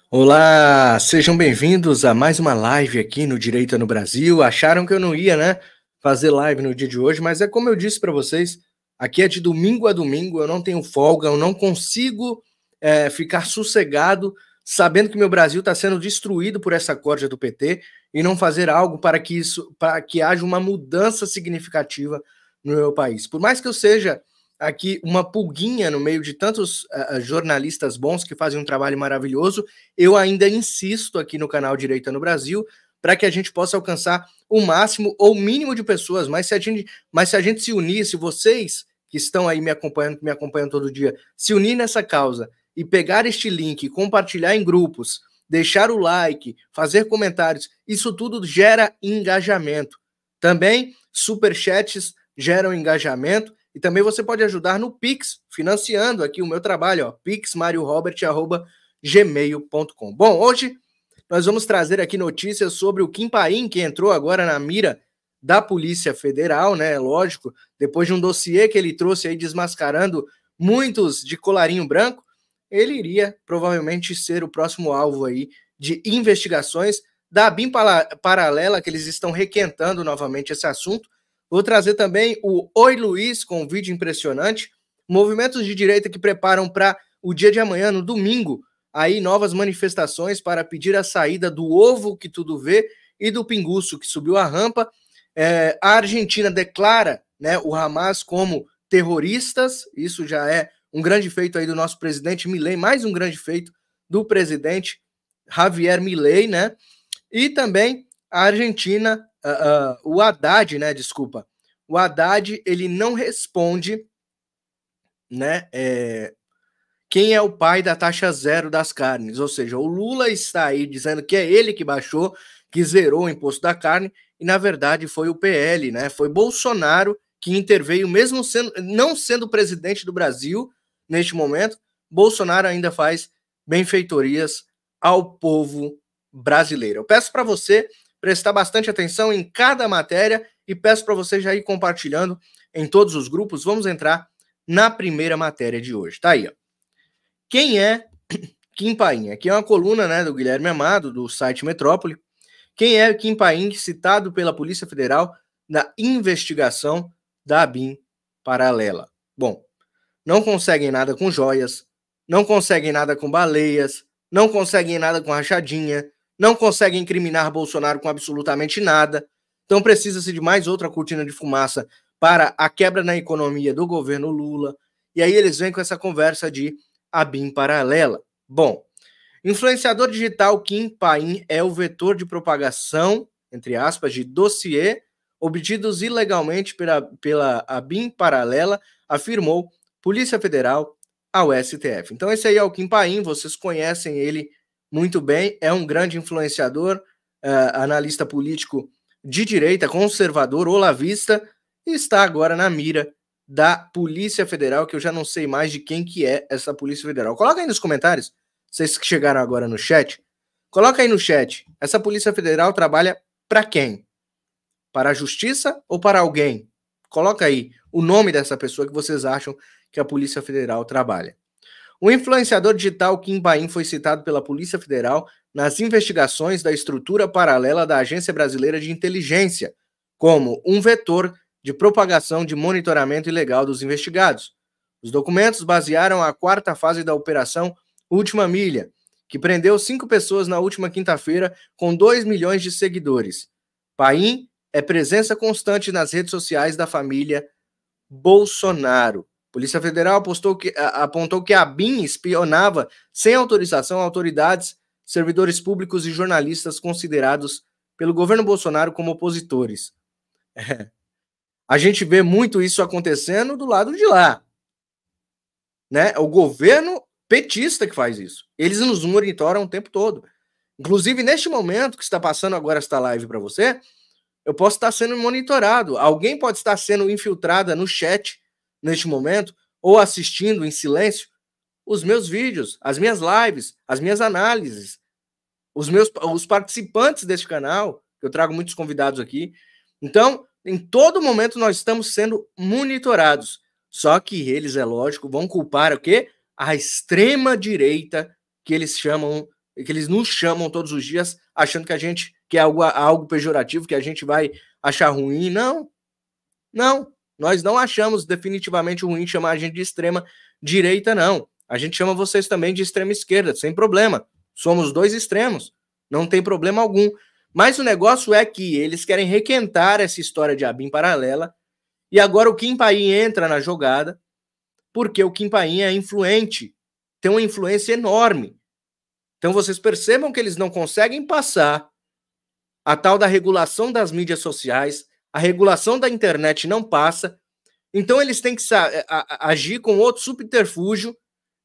Olá, sejam bem-vindos a mais uma live aqui no Direito no Brasil. Acharam que eu não ia, né, fazer live no dia de hoje, mas é como eu disse para vocês, aqui é de domingo a domingo, eu não tenho folga, eu não consigo ficar sossegado sabendo que meu Brasil está sendo destruído por essa corja do PT e não fazer algo para que haja uma mudança significativa no meu país. Por mais que eu seja aqui uma pulguinha no meio de tantos jornalistas bons que fazem um trabalho maravilhoso, eu ainda insisto aqui no canal Direito no Brasil para que a gente possa alcançar o máximo ou mínimo de pessoas, mas se a gente se unir, se vocês que estão aí me acompanham todo dia, se unir nessa causa e pegar este link, compartilhar em grupos, deixar o like, fazer comentários, isso tudo gera engajamento. Também superchats geram engajamento. E também você pode ajudar no Pix, financiando aqui o meu trabalho, ó, pixmariorobert@gmail.com. Bom, hoje nós vamos trazer aqui notícias sobre o Kim Paim, que entrou agora na mira da Polícia Federal, né? Lógico, depois de um dossiê que ele trouxe aí desmascarando muitos de colarinho branco, ele iria provavelmente ser o próximo alvo aí de investigações da BIM paralela, que eles estão requentando novamente esse assunto. Vou trazer também o Oi Luiz, com um vídeo impressionante. Movimentos de direita que preparam para o dia de amanhã, no domingo, aí novas manifestações para pedir a saída do Ovo que tudo vê e do Pinguço que subiu a rampa. A Argentina declara, né, o Hamas como terroristas. Isso já é um grande feito aí do nosso presidente Milei, mais um grande feito do presidente Javier Milei, né? E também a Argentina, o Haddad, né? Desculpa. O Haddad, ele não responde, né? Quem é o pai da taxa zero das carnes? Ou seja, o Lula está aí dizendo que é ele que baixou, que zerou o imposto da carne, e na verdade foi o PL, né? Foi Bolsonaro que interveio, mesmo não sendo presidente do Brasil neste momento. Bolsonaro ainda faz benfeitorias ao povo brasileiro. Eu peço para você prestar bastante atenção em cada matéria e peço para você já ir compartilhando em todos os grupos. Vamos entrar na primeira matéria de hoje. Tá aí, ó. Quem é Kim Paim? Aqui é uma coluna, né, do Guilherme Amado, do site Metrópole. Quem é Kim Paim, citado pela Polícia Federal na investigação da BIM paralela? Bom, não conseguem nada com joias, não conseguem nada com baleias, não conseguem nada com rachadinha, não conseguem incriminar Bolsonaro com absolutamente nada. Então precisa-se de mais outra cortina de fumaça para a quebra na economia do governo Lula. E aí eles vêm com essa conversa de a BIM paralela. Bom, influenciador digital Kim Paim é o vetor de propagação, entre aspas, de dossiê obtidos ilegalmente pela BIM paralela, afirmou Polícia Federal ao STF. Então esse aí é o Kim Paim, vocês conhecem ele muito bem, é um grande influenciador, analista político de direita, conservador, olavista, e está agora na mira da Polícia Federal, que eu já não sei mais de quem que é essa Polícia Federal. Coloca aí nos comentários, vocês que chegaram agora no chat, coloca aí no chat, essa Polícia Federal trabalha para quem? Para a Justiça ou para alguém? Coloca aí o nome dessa pessoa que vocês acham que a Polícia Federal trabalha. O influenciador digital Kim Paim foi citado pela Polícia Federal nas investigações da estrutura paralela da Agência Brasileira de Inteligência, como um vetor de propagação de monitoramento ilegal dos investigados. Os documentos basearam a quarta fase da Operação Última Milha, que prendeu 5 pessoas na última quinta-feira com 2 milhões de seguidores. Paim é presença constante nas redes sociais da família Bolsonaro. Polícia Federal apontou que a BIM espionava sem autorização autoridades, servidores públicos e jornalistas considerados pelo governo Bolsonaro como opositores. A gente vê muito isso acontecendo do lado de lá, né? É o governo petista que faz isso. Eles nos monitoram o tempo todo. Inclusive, neste momento que está passando agora esta live para você, eu posso estar sendo monitorado. Alguém pode estar sendo infiltrada no chat neste momento, ou assistindo em silêncio os meus vídeos, as minhas lives, as minhas análises, os participantes deste canal, que eu trago muitos convidados aqui. Então, em todo momento nós estamos sendo monitorados. Só que eles, é lógico, vão culpar o quê? A extrema-direita, que eles chamam que eles nos chamam todos os dias achando que a gente que é algo pejorativo, que a gente vai achar ruim. Não, não. Nós não achamos definitivamente ruim chamar a gente de extrema direita, não. A gente chama vocês também de extrema esquerda, sem problema. Somos dois extremos, não tem problema algum. Mas o negócio é que eles querem requentar essa história de ABIN paralela, e agora o Kim Paim entra na jogada, porque o Kim Paim é influente, tem uma influência enorme. Então vocês percebam que eles não conseguem passar a tal da regulação das mídias sociais, a regulação da internet não passa, então eles têm que agir com outro subterfúgio,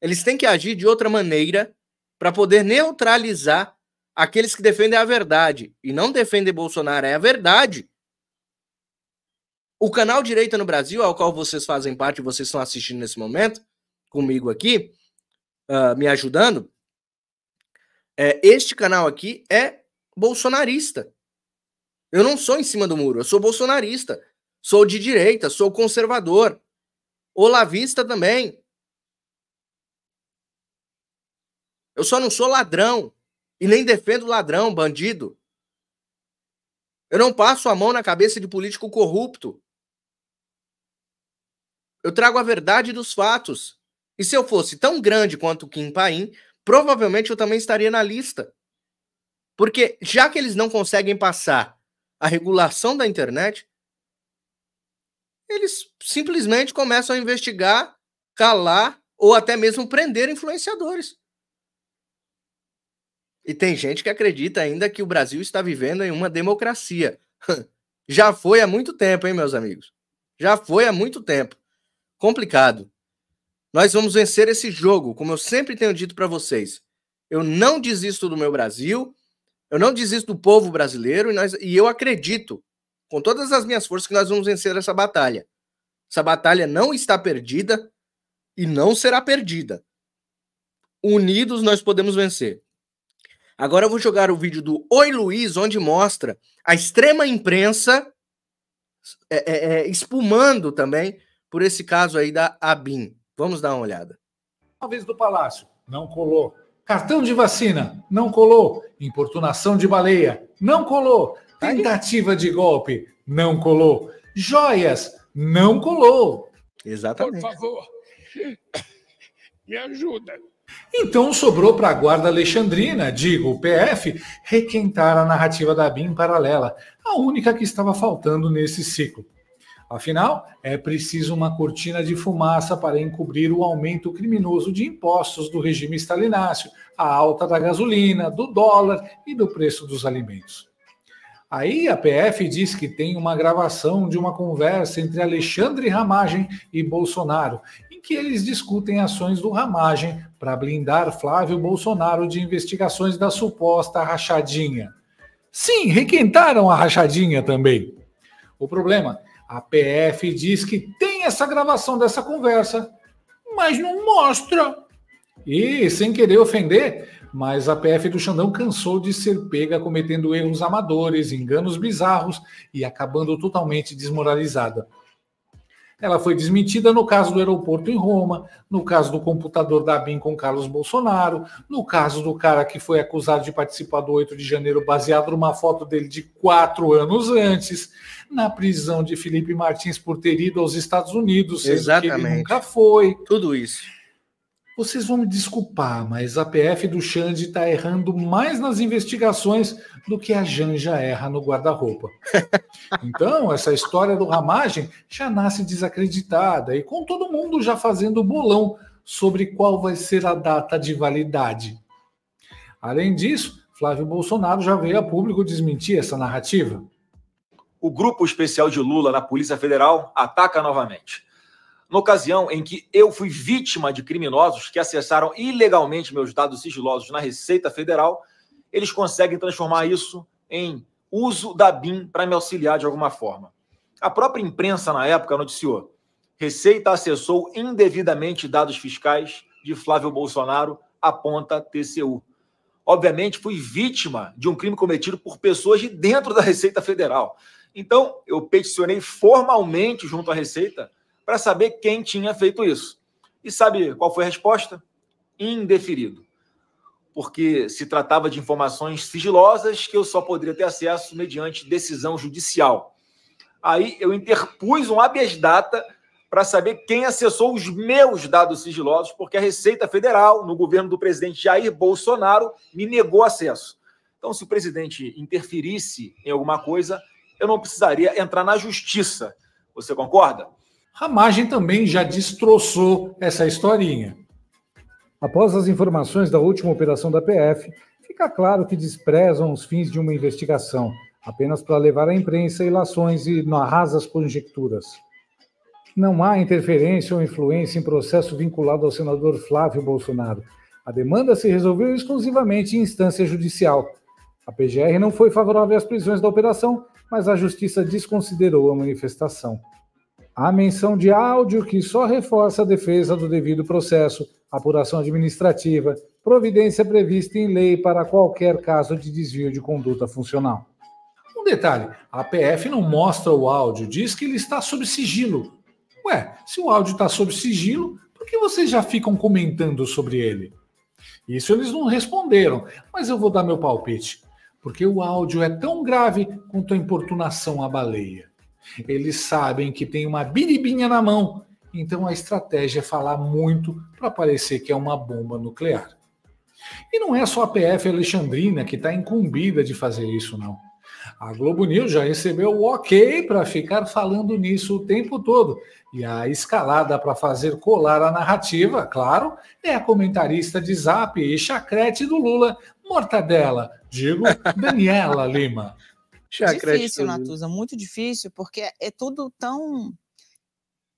eles têm que agir de outra maneira para poder neutralizar aqueles que defendem a verdade, e não defendem Bolsonaro, é a verdade. O canal Direita no Brasil, ao qual vocês fazem parte, vocês estão assistindo nesse momento, comigo aqui, me ajudando, este canal aqui é bolsonarista. Eu não sou em cima do muro, eu sou bolsonarista, sou de direita, sou conservador, olavista também. Eu só não sou ladrão e nem defendo ladrão, bandido. Eu não passo a mão na cabeça de político corrupto. Eu trago a verdade dos fatos. E se eu fosse tão grande quanto o Kim Paim, provavelmente eu também estaria na lista. Porque já que eles não conseguem passar a regulação da internet, eles simplesmente começam a investigar, calar ou até mesmo prender influenciadores. E tem gente que acredita ainda que o Brasil está vivendo em uma democracia. Já foi há muito tempo, hein, meus amigos? Já foi há muito tempo. Complicado. Nós vamos vencer esse jogo, como eu sempre tenho dito para vocês. Eu não desisto do meu Brasil, eu não desisto do povo brasileiro, e eu acredito, com todas as minhas forças, que nós vamos vencer essa batalha. Essa batalha não está perdida e não será perdida. Unidos nós podemos vencer. Agora eu vou jogar o vídeo do Oi Luiz, onde mostra a extrema imprensa espumando também por esse caso aí da ABIN. Vamos dar uma olhada. Móveis do Palácio, não colou. Cartão de vacina, não colou. Importunação de baleia, não colou. Tentativa de golpe, não colou. Joias, não colou. Exatamente. Por favor, me ajuda. Então sobrou para a Guarda Alexandrina, digo, o PF, requentar a narrativa da ABIN paralela, a única que estava faltando nesse ciclo. Afinal, é preciso uma cortina de fumaça para encobrir o aumento criminoso de impostos do regime stalinácio, a alta da gasolina, do dólar e do preço dos alimentos. Aí a PF diz que tem uma gravação de uma conversa entre Alexandre Ramagem e Bolsonaro, em que eles discutem ações do Ramagem para blindar Flávio Bolsonaro de investigações da suposta rachadinha. Sim, requentaram a rachadinha também. O problema, a PF diz que tem essa gravação dessa conversa, mas não mostra. E, sem querer ofender, mas a PF do Xandão cansou de ser pega cometendo erros amadores, enganos bizarros e acabando totalmente desmoralizada. Ela foi desmentida no caso do aeroporto em Roma, no caso do computador da ABIN com Carlos Bolsonaro, no caso do cara que foi acusado de participar do 8 de janeiro baseado numa foto dele de 4 anos antes, na prisão de Felipe Martins por ter ido aos Estados Unidos, sendo que ele nunca foi. Tudo isso. Vocês vão me desculpar, mas a PF do Xande está errando mais nas investigações do que a Janja erra no guarda-roupa. Então, essa história do Ramagem já nasce desacreditada e com todo mundo já fazendo bolão sobre qual vai ser a data de validade. Além disso, Flávio Bolsonaro já veio a público desmentir essa narrativa. O grupo especial de Lula na Polícia Federal ataca novamente. Na ocasião em que eu fui vítima de criminosos que acessaram ilegalmente meus dados sigilosos na Receita Federal, eles conseguem transformar isso em uso da ABIN para me auxiliar de alguma forma. A própria imprensa, na época, noticiou: Receita acessou indevidamente dados fiscais de Flávio Bolsonaro, aponta TCU. Obviamente, fui vítima de um crime cometido por pessoas de dentro da Receita Federal. Então, eu peticionei formalmente junto à Receita para saber quem tinha feito isso. E sabe qual foi a resposta? Indeferido. porque se tratava de informações sigilosas que eu só poderia ter acesso mediante decisão judicial. Aí eu interpus um habeas data para saber quem acessou os meus dados sigilosos, porque a Receita Federal, no governo do presidente Jair Bolsonaro, me negou acesso. Então, se o presidente interferisse em alguma coisa, eu não precisaria entrar na justiça. Você concorda? Ramagem também já destroçou essa historinha. Após as informações da última operação da PF, fica claro que desprezam os fins de uma investigação, apenas para levar à imprensa ilações e rasas conjecturas. Não há interferência ou influência em processo vinculado ao senador Flávio Bolsonaro. A demanda se resolveu exclusivamente em instância judicial. A PGR não foi favorável às prisões da operação, mas a Justiça desconsiderou a manifestação. Há menção de áudio que só reforça a defesa do devido processo, apuração administrativa, providência prevista em lei para qualquer caso de desvio de conduta funcional. Um detalhe, a PF não mostra o áudio, diz que ele está sob sigilo. Ué, se o áudio está sob sigilo, por que vocês já ficam comentando sobre ele? Isso eles não responderam, mas eu vou dar meu palpite, porque o áudio é tão grave quanto a importunação à baleia. Eles sabem que tem uma biribinha na mão, então a estratégia é falar muito para parecer que é uma bomba nuclear. E não é só a PF Alexandrina que está incumbida de fazer isso, não. A Globo News já recebeu o ok para ficar falando nisso o tempo todo. E a escalada para fazer colar a narrativa, claro, é a comentarista de Zap e chacrete do Lula, Mortadela, digo, Daniela Lima. Difícil, Natuza, muito difícil, porque é tudo tão...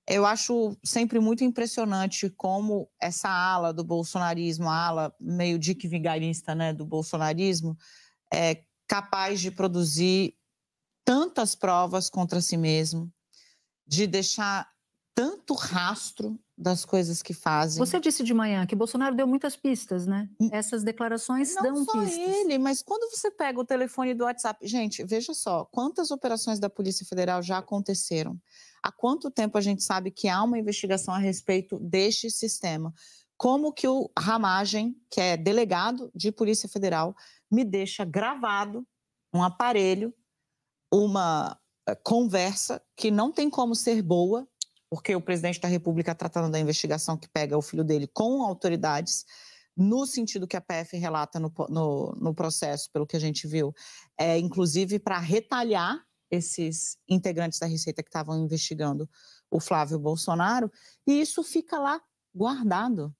Eu acho sempre muito impressionante como essa ala do bolsonarismo, a ala meio dique vigarista, né, do bolsonarismo, é capaz de produzir tantas provas contra si mesmo, de deixar tanto rastro das coisas que fazem. Você disse de manhã que Bolsonaro deu muitas pistas, né? Essas declarações dão pistas. Não só ele, mas quando você pega o telefone do WhatsApp... Gente, veja só, quantas operações da Polícia Federal já aconteceram? Há quanto tempo a gente sabe que há uma investigação a respeito deste sistema? Como que o Ramagem, que é delegado de Polícia Federal, me deixa gravado um aparelho, uma conversa que não tem como ser boa, porque o presidente da República está tratando da investigação que pega o filho dele com autoridades, no sentido que a PF relata no processo, pelo que a gente viu, inclusive para retalhar esses integrantes da Receita que estavam investigando o Flávio Bolsonaro, e isso fica lá guardado.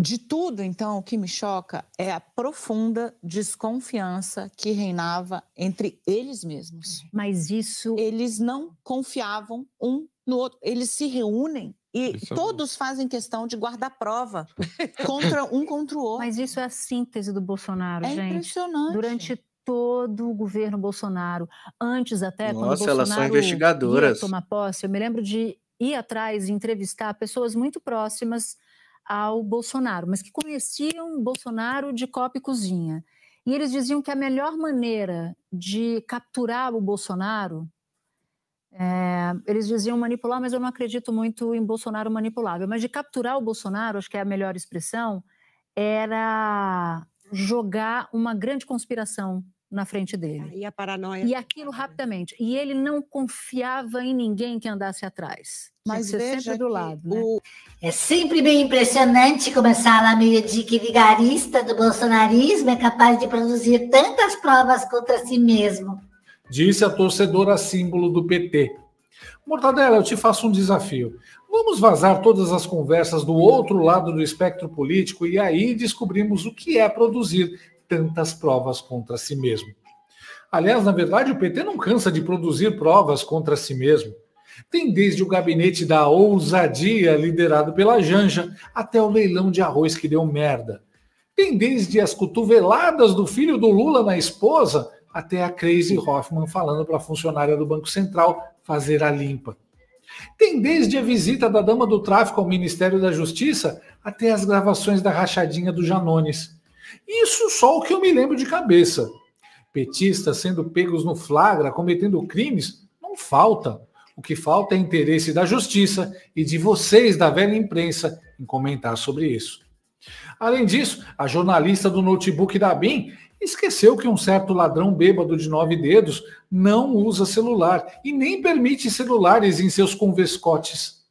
De tudo, então, o que me choca é a profunda desconfiança que reinava entre eles mesmos. Mas isso... Eles não confiavam um no outro. Eles se reúnem e todos fazem questão de guardar prova contra o outro. Mas isso é a síntese do Bolsonaro, gente. É impressionante. Durante todo o governo Bolsonaro, antes até, quando o Bolsonaro elas são investigadoras. ia tomar posse, eu me lembro de ir atrás e entrevistar pessoas muito próximas ao Bolsonaro, mas que conheciam Bolsonaro de copa e cozinha. E eles diziam que a melhor maneira de capturar o Bolsonaro, eles diziam manipular, mas eu não acredito muito em Bolsonaro manipulável, mas de capturar o Bolsonaro, acho que é a melhor expressão, era jogar uma grande conspiração na frente dele. E a paranoia. E aquilo rapidamente. E ele não confiava em ninguém que andasse atrás. Mas veja sempre do lado, né? É sempre bem impressionante como essa ala meio dique vigarista do bolsonarismo é capaz de produzir tantas provas contra si mesmo. Disse a torcedora símbolo do PT. Mortadela, eu te faço um desafio. Vamos vazar todas as conversas do outro lado do espectro político e aí descobrimos o que é produzir tantas provas contra si mesmo. Aliás, na verdade, o PT não cansa de produzir provas contra si mesmo. Tem desde o gabinete da ousadia, liderado pela Janja, até o leilão de arroz que deu merda. Tem desde as cotoveladas do filho do Lula na esposa, até a Crazy Hoffman falando para a funcionária do Banco Central fazer a limpa. Tem desde a visita da dama do tráfico ao Ministério da Justiça, até as gravações da rachadinha do Janones. Isso só o que eu me lembro de cabeça. Petistas sendo pegos no flagra, cometendo crimes, não falta. O que falta é interesse da justiça e de vocês, da velha imprensa, em comentar sobre isso. Além disso, a jornalista do notebook da BIM esqueceu que um certo ladrão bêbado de 9 dedos não usa celular e nem permite celulares em seus convescotes.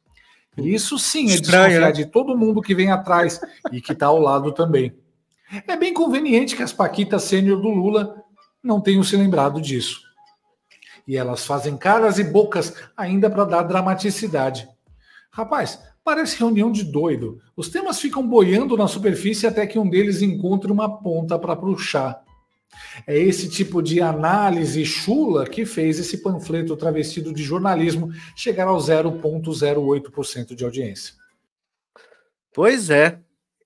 Isso sim é desconfiar, né, de todo mundo que vem atrás e que está ao lado também. É bem conveniente que as paquitas sênior do Lula não tenham se lembrado disso. E elas fazem caras e bocas ainda para dar dramaticidade. Rapaz, parece reunião de doido. Os temas ficam boiando na superfície até que um deles encontre uma ponta para puxar. É esse tipo de análise chula que fez esse panfleto travestido de jornalismo chegar ao 0,08% de audiência. Pois é.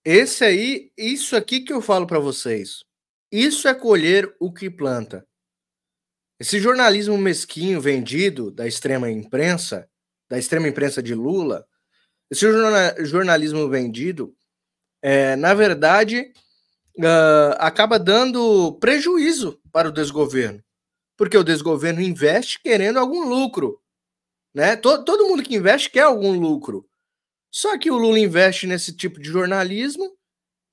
Isso aqui que eu falo para vocês. Isso é colher o que planta. Esse jornalismo mesquinho vendido da extrema imprensa de Lula, esse jornalismo vendido, na verdade, acaba dando prejuízo para o desgoverno, porque o desgoverno investe querendo algum lucro, né? Todo mundo que investe quer algum lucro. Só que o Lula investe nesse tipo de jornalismo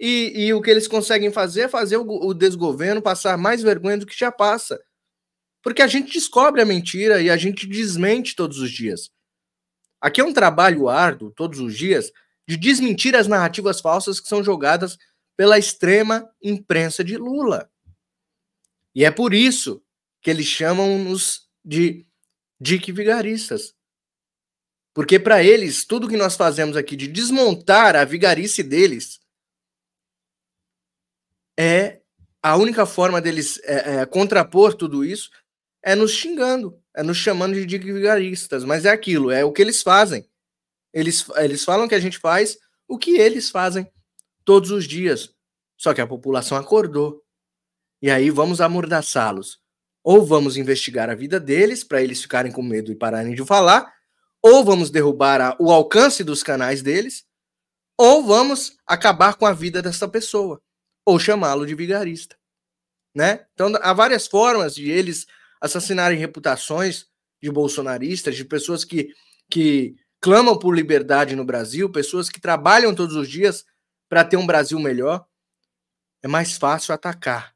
e o que eles conseguem fazer é fazer o desgoverno passar mais vergonha do que já passa. Porque a gente descobre a mentira e a gente desmente todos os dias. Aqui é um trabalho árduo, todos os dias, de desmentir as narrativas falsas que são jogadas pela extrema imprensa de Lula. E é por isso que eles chamam-nos de dique vigaristas. Porque para eles, tudo que nós fazemos aqui de desmontar a vigarice deles é a única forma deles contrapor tudo isso é nos xingando, é nos chamando de dique vigaristas. Mas é aquilo, é o que eles fazem. Eles falam que a gente faz o que eles fazem todos os dias. Só que a população acordou. E aí vamos amordaçá-los. Ou vamos investigar a vida deles, para eles ficarem com medo e pararem de falar, ou vamos derrubar o alcance dos canais deles, ou vamos acabar com a vida dessa pessoa, ou chamá-lo de vigarista. Né? Então há várias formas de eles assassinarem reputações de bolsonaristas, de pessoas que clamam por liberdade no Brasil, pessoas que trabalham todos os dias para ter um Brasil melhor. É mais fácil atacar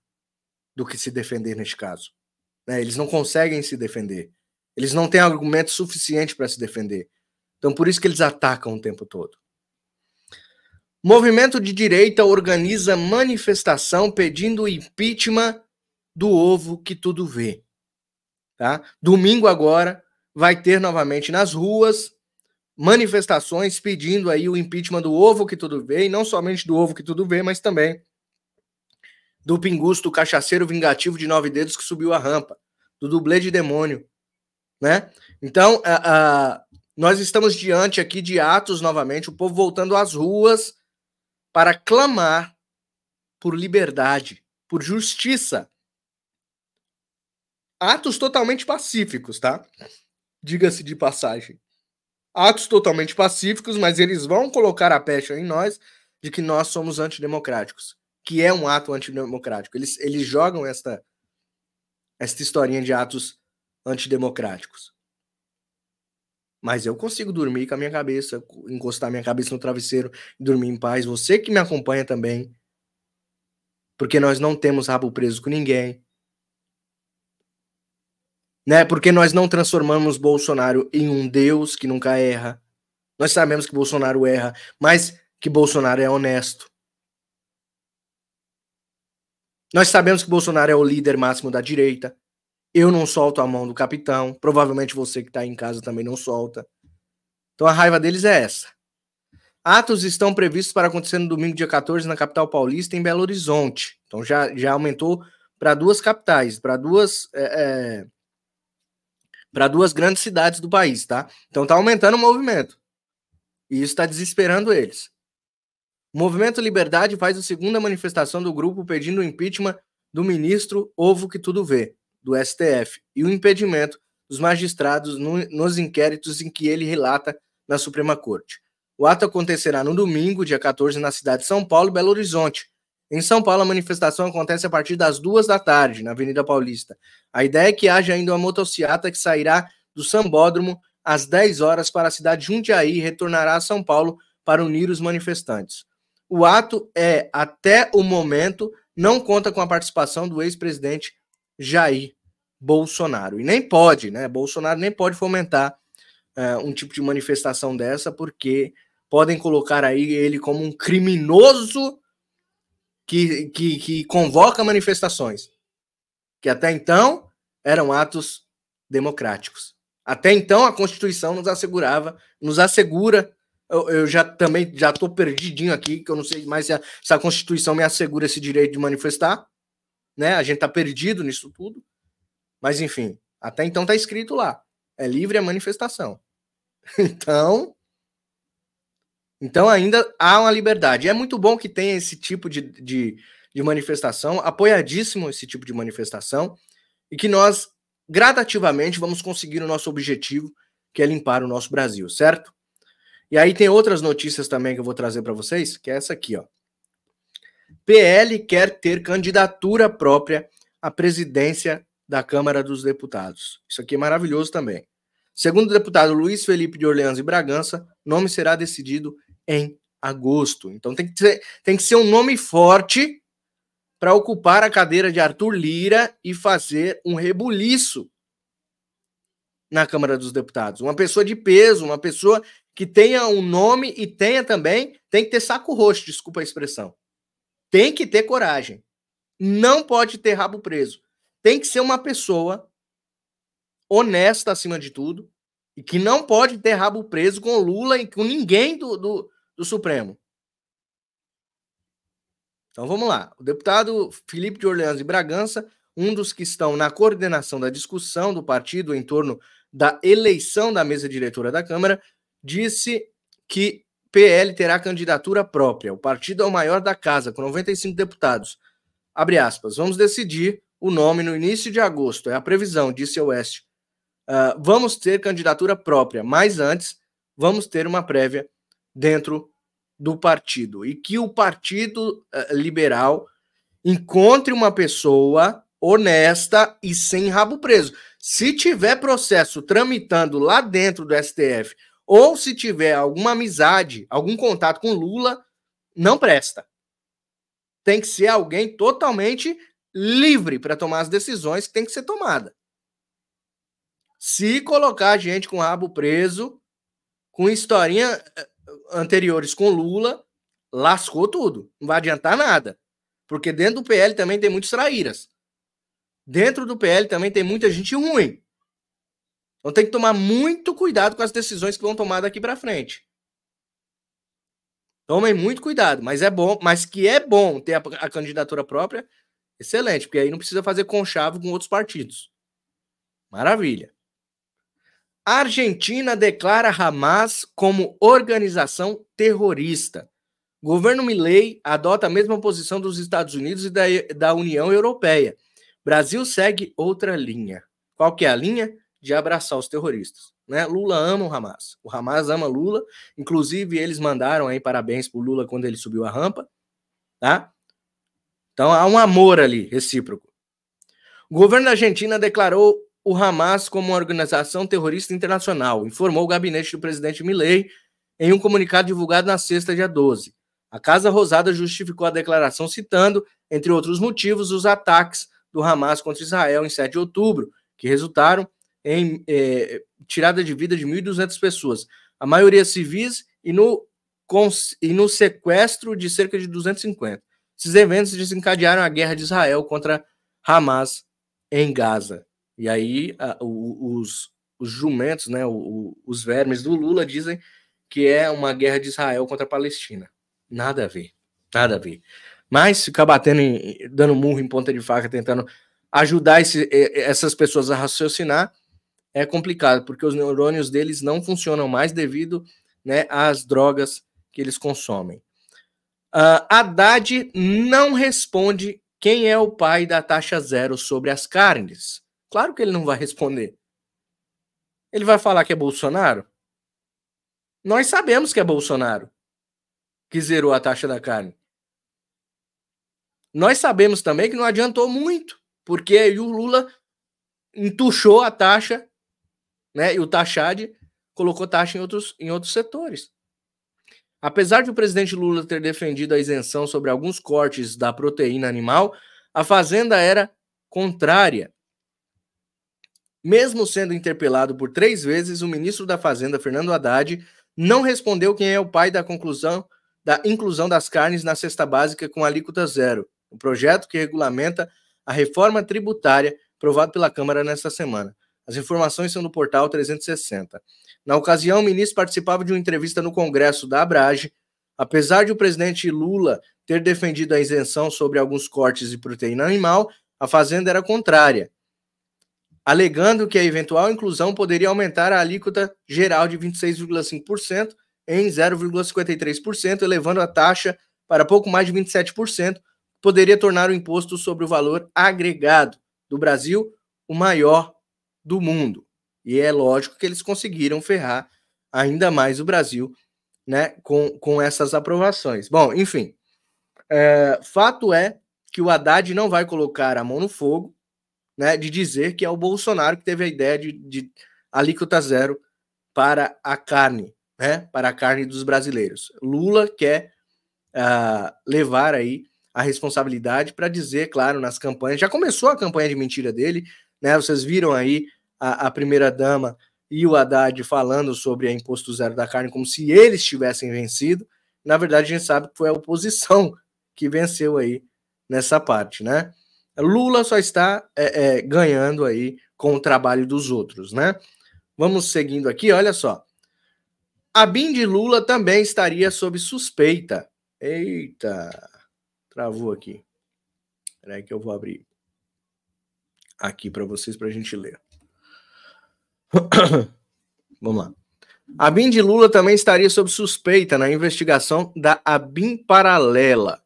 do que se defender neste caso. Né? Eles não conseguem se defender. Eles não têm argumento suficiente para se defender. Então, por isso que eles atacam o tempo todo. Movimento de direita organiza manifestação pedindo o impeachment do ovo que tudo vê. Tá? Domingo agora vai ter novamente nas ruas manifestações pedindo aí o impeachment do ovo que tudo vê, e não somente do ovo que tudo vê, mas também do pinguço, do cachaceiro vingativo de 9 dedos que subiu a rampa, do dublê de demônio, né? Então, nós estamos diante aqui de atos novamente, o povo voltando às ruas para clamar por liberdade, por justiça. Atos totalmente pacíficos, tá? Diga-se de passagem. Atos totalmente pacíficos, mas eles vão colocar a pecha em nós de que nós somos antidemocráticos, que é um ato antidemocrático. Eles jogam esta historinha de atos antidemocráticos. Mas eu consigo dormir com a minha cabeça, encostar minha cabeça no travesseiro e dormir em paz. Você que me acompanha também. Porque nós não temos rabo preso com ninguém. Né? Porque nós não transformamos Bolsonaro em um Deus que nunca erra. Nós sabemos que Bolsonaro erra, mas que Bolsonaro é honesto. Nós sabemos que Bolsonaro é o líder máximo da direita. Eu não solto a mão do capitão. Provavelmente você que está aí em casa também não solta. Então a raiva deles é essa. Atos estão previstos para acontecer no domingo, dia 14, na capital paulista, em Belo Horizonte. Então já aumentou para 2 capitais, para duas grandes cidades do país, tá? Então tá aumentando o movimento. E isso está desesperando eles. O Movimento Liberdade faz a segunda manifestação do grupo pedindo o impeachment do ministro Ovo que tudo vê, do STF, e o impedimento dos magistrados nos inquéritos em que ele relata na Suprema Corte. O ato acontecerá no domingo, dia 14, na cidade de São Paulo e Belo Horizonte. Em São Paulo, a manifestação acontece a partir das 2 da tarde, na Avenida Paulista. A ideia é que haja ainda uma motociata que sairá do Sambódromo às 10 horas para a cidade de Jundiaí e retornará a São Paulo para unir os manifestantes. O ato até o momento, não conta com a participação do ex-presidente Jair Bolsonaro. E nem pode, né? Bolsonaro nem pode fomentar um tipo de manifestação dessa, porque podem colocar aí ele como um criminoso que convoca manifestações, que até então eram atos democráticos. Até então a Constituição nos assegura, eu já estou perdidinho aqui, que eu não sei mais se a Constituição me assegura esse direito de manifestar, né? A gente está perdido nisso tudo, mas enfim, até então está escrito lá, é livre a manifestação. Então ainda há uma liberdade. E é muito bom que tenha esse tipo de manifestação, apoiadíssimo esse tipo de manifestação, e que nós, gradativamente, vamos conseguir o nosso objetivo, que é limpar o nosso Brasil, certo? E aí tem outras notícias também que eu vou trazer para vocês, que é essa aqui, ó. PL quer ter candidatura própria à presidência da Câmara dos Deputados. Isso aqui é maravilhoso também. Segundo o deputado Luiz Felipe de Orleans e Bragança, o nome será decidido em agosto. Então tem que ser um nome forte para ocupar a cadeira de Arthur Lira e fazer um rebuliço na Câmara dos Deputados. Uma pessoa de peso, uma pessoa que tenha um nome e tem que ter saco roxo, desculpa a expressão. Tem que ter coragem. Não pode ter rabo preso. Tem que ser uma pessoa honesta acima de tudo, e que não pode ter rabo preso com Lula e com ninguém do Supremo. Então vamos lá. O deputado Felipe de Orleans e Bragança, um dos que estão na coordenação da discussão do partido em torno da eleição da mesa diretora da Câmara, disse que PL terá candidatura própria. O partido é o maior da casa, com 95 deputados. Abre aspas. Vamos decidir o nome no início de agosto. É a previsão, disse Oeste. Vamos ter candidatura própria, mas antes vamos ter uma prévia dentro do partido. E que o Partido Liberal encontre uma pessoa honesta e sem rabo preso. Se tiver processo tramitando lá dentro do STF, ou se tiver alguma amizade, algum contato com Lula, não presta. Tem que ser alguém totalmente livre para tomar as decisões que tem que ser tomada. Se colocar gente com rabo preso, com historinha anteriores com Lula, lascou tudo. Não vai adiantar nada. Porque dentro do PL também tem muitos traíras. Dentro do PL também tem muita gente ruim. Então tem que tomar muito cuidado com as decisões que vão tomar daqui para frente. Tomem muito cuidado, mas é bom, mas que é bom ter a candidatura própria, excelente, porque aí não precisa fazer conchavo com outros partidos. Maravilha. A Argentina declara Hamas como organização terrorista. O governo Milei adota a mesma posição dos Estados Unidos e da União Europeia. Brasil segue outra linha. Qual que é a linha? De abraçar os terroristas. Né? Lula ama o Hamas. O Hamas ama Lula. Inclusive, eles mandaram aí parabéns pro Lula quando ele subiu a rampa. Tá? Então, há um amor ali, recíproco. O governo da Argentina declarou o Hamas como uma organização terrorista internacional, informou o gabinete do presidente Milei em um comunicado divulgado na sexta, dia 12. A Casa Rosada justificou a declaração citando, entre outros motivos, os ataques do Hamas contra Israel em 7 de outubro, que resultaram em tirada de vida de 1.200 pessoas, a maioria civis, e no sequestro de cerca de 250. Esses eventos desencadearam a guerra de Israel contra Hamas em Gaza. E aí os jumentos, né, os vermes do Lula dizem que é uma guerra de Israel contra a Palestina. Nada a ver, nada a ver. Mas ficar dando murro em ponta de faca, tentando ajudar essas pessoas a raciocinar, é complicado, porque os neurônios deles não funcionam mais devido, né, às drogas que eles consomem. Haddad não responde quem é o pai da taxa zero sobre as carnes. Claro que ele não vai responder. Ele vai falar que é Bolsonaro? Nós sabemos que é Bolsonaro que zerou a taxa da carne. Nós sabemos também que não adiantou muito, porque aí o Lula entuchou a taxa, né, e o Taxade colocou taxa em outros setores. Apesar de o presidente Lula ter defendido a isenção sobre alguns cortes da proteína animal, a Fazenda era contrária. Mesmo sendo interpelado por 3 vezes, o ministro da Fazenda, Fernando Haddad, não respondeu quem é o pai da inclusão das carnes na cesta básica com alíquota zero, o projeto que regulamenta a reforma tributária aprovado pela Câmara nesta semana. As informações são do portal 360. Na ocasião, o ministro participava de uma entrevista no Congresso da Abrage. Apesar de o presidente Lula ter defendido a isenção sobre alguns cortes de proteína animal, a Fazenda era contrária, alegando que a eventual inclusão poderia aumentar a alíquota geral de 26,5% em 0,53%, elevando a taxa para pouco mais de 27%, poderia tornar o imposto sobre o valor agregado do Brasil o maior do mundo. E é lógico que eles conseguiram ferrar ainda mais o Brasil, né, com essas aprovações. Bom, enfim, fato é que o Haddad não vai colocar a mão no fogo, né, de dizer que é o Bolsonaro que teve a ideia de alíquota zero para a carne, né, para a carne dos brasileiros. Lula quer levar aí a responsabilidade para dizer, claro, nas campanhas. Já começou a campanha de mentira dele, né? Vocês viram aí a primeira-dama e o Haddad falando sobre a imposto zero da carne como se eles tivessem vencido. Na verdade, a gente sabe que foi a oposição que venceu aí nessa parte, né? Lula só está ganhando aí com o trabalho dos outros, né? Vamos seguindo aqui, olha só. A BIM de Lula também estaria sob suspeita. Eita, travou aqui. Espera aí que eu vou abrir aqui para vocês, para a gente ler. Vamos lá. A BIM de Lula também estaria sob suspeita na investigação da ABIN paralela.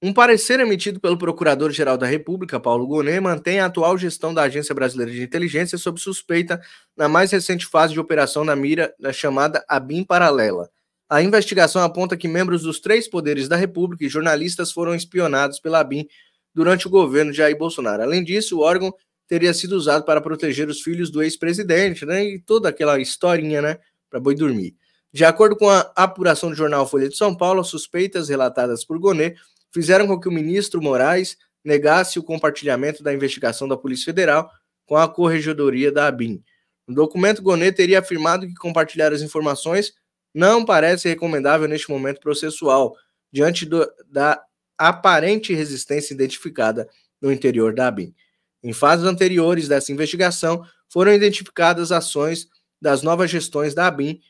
Um parecer emitido pelo Procurador-Geral da República, Paulo Gonet, mantém a atual gestão da Agência Brasileira de Inteligência sob suspeita na mais recente fase de operação na mira da chamada ABIN paralela. A investigação aponta que membros dos 3 poderes da República e jornalistas foram espionados pela ABIN durante o governo de Jair Bolsonaro. Além disso, o órgão teria sido usado para proteger os filhos do ex-presidente, né, e toda aquela historinha, né, para boi dormir. De acordo com a apuração do jornal Folha de São Paulo, as suspeitas relatadas por Gonet fizeram com que o ministro Moraes negasse o compartilhamento da investigação da Polícia Federal com a Corregedoria da ABIN. No documento, Gonet teria afirmado que compartilhar as informações não parece recomendável neste momento processual, diante da aparente resistência identificada no interior da ABIN. Em fases anteriores dessa investigação, foram identificadas ações das novas gestões da ABIN,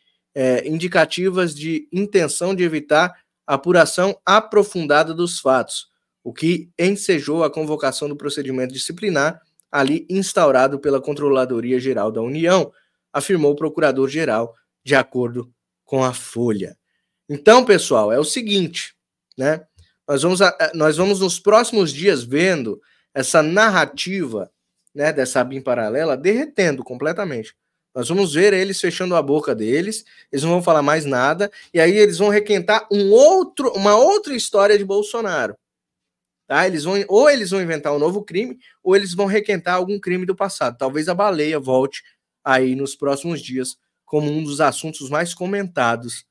indicativas de intenção de evitar a apuração aprofundada dos fatos, o que ensejou a convocação do procedimento disciplinar ali instaurado pela Controladoria Geral da União, afirmou o Procurador-Geral, de acordo com a Folha. Então, pessoal, é o seguinte, né? Nós vamos nos próximos dias vendo essa narrativa, né, dessa ABIN paralela derretendo completamente. Nós vamos ver eles fechando a boca deles, eles não vão falar mais nada, e aí eles vão requentar uma outra história de Bolsonaro. Tá? Eles vão inventar um novo crime, ou eles vão requentar algum crime do passado. Talvez a baleia volte aí nos próximos dias como um dos assuntos mais comentados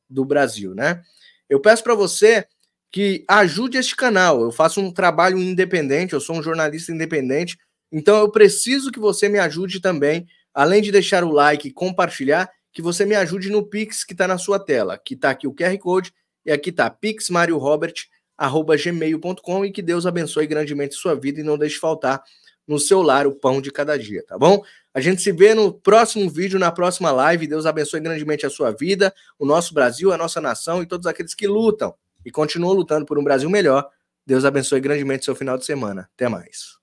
do Brasil, né? Eu peço para você que ajude este canal. Eu faço um trabalho independente, eu sou um jornalista independente, então eu preciso que você me ajude também, além de deixar o like e compartilhar, que você me ajude no Pix que está na sua tela, que está aqui o QR Code, e aqui está pixmariorobert@gmail.com, e que Deus abençoe grandemente sua vida e não deixe faltar no seu lar o pão de cada dia, tá bom? A gente se vê no próximo vídeo, na próxima live. Deus abençoe grandemente a sua vida, o nosso Brasil, a nossa nação e todos aqueles que lutam e continuam lutando por um Brasil melhor. Deus abençoe grandemente seu final de semana. Até mais.